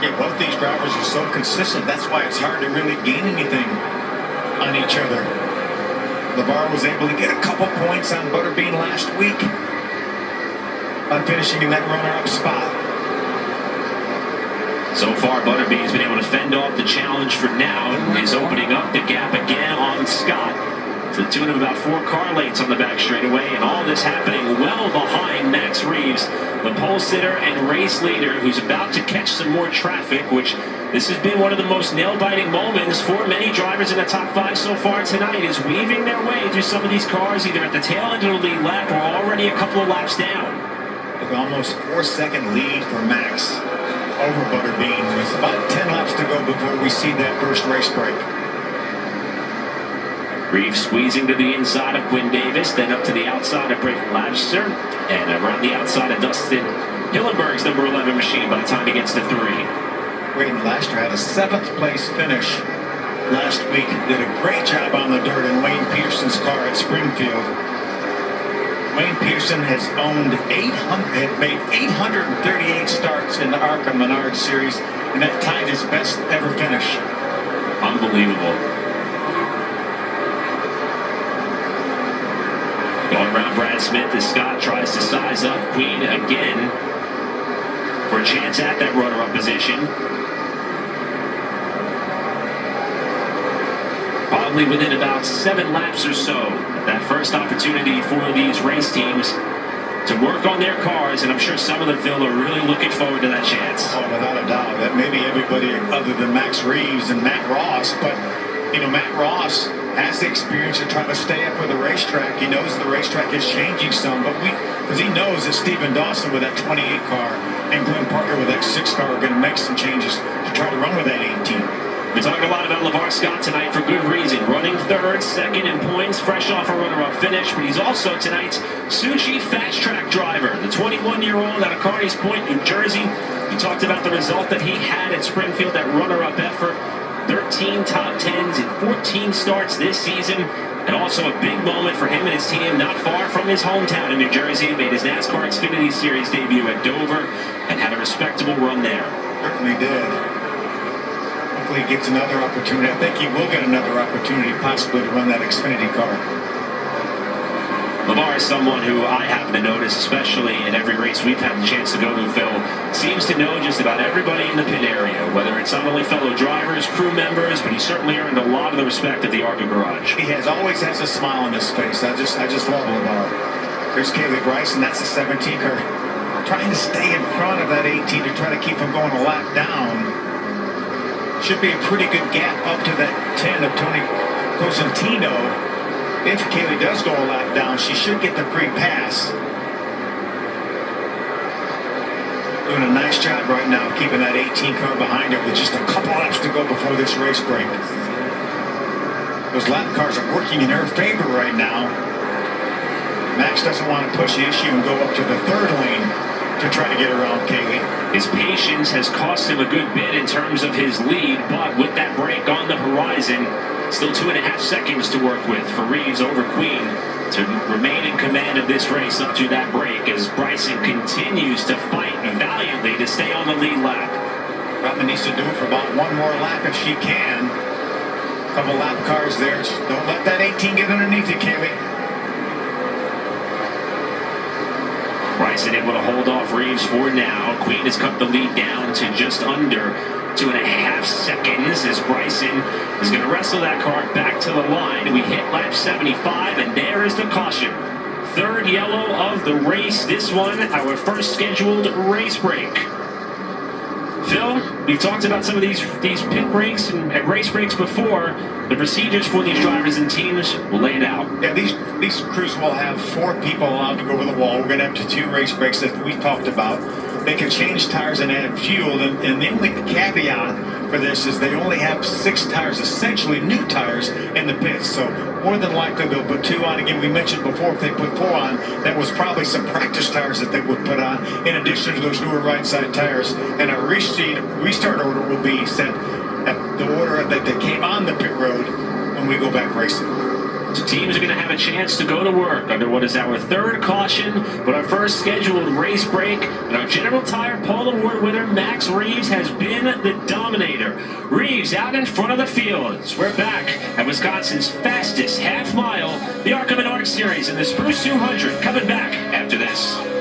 Yeah, both these drivers are so consistent. That's why it's hard to really gain anything on each other. LeVar was able to get a couple points on Butterbean last week by finishing in that runner-up spot. So far, Butterbean's been able to fend off the challenge for now. He's opening up the gap again on Scott to the tune of about 4 car lengths on the back straightaway, and all this happening well behind Max Reeves, the pole sitter and race leader, who's about to catch some more traffic, which this has been one of the most nail-biting moments for many drivers in the top 5 so far tonight, is weaving their way through some of these cars, either at the tail end of the lead lap or already a couple of laps down. Almost 4-second lead for Max over Butterbean. There's about 10 laps to go before we see that first race break. Reeves squeezing to the inside of Quinn Davis, then up to the outside of Brayton Labster, and around the outside of Dustin Hillenberg's number 11 machine by the time he gets to 3. Brayton Labster had a 7th place finish last week. Did a great job on the dirt in Wayne Peterson's car at Springfield. Wayne Peterson has made 838 starts in the Arca Menard Series, and that tied his best ever finish. Unbelievable. Going around Brad Smith as Scott tries to size up Queen again for a chance at that runner-up position. Probably within about 7 laps or so, that first opportunity for these race teams to work on their cars, and I'm sure some of them, Phil, are really looking forward to that chance. Oh, without a doubt. That maybe everybody other than Max Reeves and Matt Ross, but you know, Matt Ross has the experience to try to stay up with the racetrack. He knows the racetrack is changing some, but because he knows that Stephen Dawson with that 28 car and Glenn Parker with that 6 car are going to make some changes to try to run with that 18. We're talking a lot about LeVar Scott tonight for good reason. Running 3rd, 2nd in points, fresh off a runner-up finish, but he's also tonight's Suchi Fast Track driver, the 21-year-old out of Carneys Point, New Jersey. He talked about the result that he had at Springfield, that runner-up effort. 13 top 10s in 14 starts this season, and also a big moment for him and his team not far from his hometown in New Jersey. He made his NASCAR Xfinity Series debut at Dover and had a respectable run there. Certainly did. Hopefully he gets another opportunity. I think he will get another opportunity possibly to run that Xfinity car. LeVar is someone who I happen to notice, especially in every race we've had the chance to go to, Phil, seems to know just about everybody in the pit area, whether it's not only fellow drivers, crew members, but he certainly earned a lot of the respect at the Arca garage. He always has a smile on his face. I just love LeVar. There's Kaylee Bryson, that's the 17 car, trying to stay in front of that 18 to try to keep him going a lap down. Should be a pretty good gap up to that 10 of Tony Cosentino. If Kaylee does go a lap down, she should get the free pass. Doing a nice job right now keeping that 18 car behind her with just a couple laps to go before this race break. Those lap cars are working in her favor right now. Max doesn't want to push the issue and go up to the 3rd lane to try to get around Kaylee. His patience has cost him a good bit in terms of his lead, but with that break on the horizon, still 2.5 seconds to work with for Reeves over Queen to remain in command of this race up to that break as Bryson continues to fight valiantly to stay on the lead lap. Probably needs to do it for about 1 more lap if she can. Couple lap cars there. Just don't let that 18 get underneath you, Kaylee. Bryson able to hold off Reeves for now. Queen has cut the lead down to just under 2.5 seconds as Bryson is going to wrestle that car back to the line. We hit lap 75, and there is the caution. 3rd yellow of the race. This one, our first scheduled race break. Phil, we've talked about some of these pit breaks and race breaks before. The procedures for these drivers and teams will lay it out. Yeah, these crews will have 4 people allowed to go over the wall. We're going to have 2 race breaks that we talked about. They can change tires and add fuel, and the only caveat for this is they only have 6 tires, essentially new tires, in the pits. So more than likely they'll put 2 on. Again, we mentioned before if they put 4 on, that was probably some practice tires that they would put on in addition to those newer right side tires. And a restart order will be set at the order that they came on the pit road when we go back racing. So teams are going to have a chance to go to work under what is our third caution, but our first scheduled race break. And our General Tire Pole Award winner, Max Reeves, has been the dominator. Reeves out in front of the field. We're back at Wisconsin's fastest half mile, the Arca Series in the Spruce 200, coming back after this.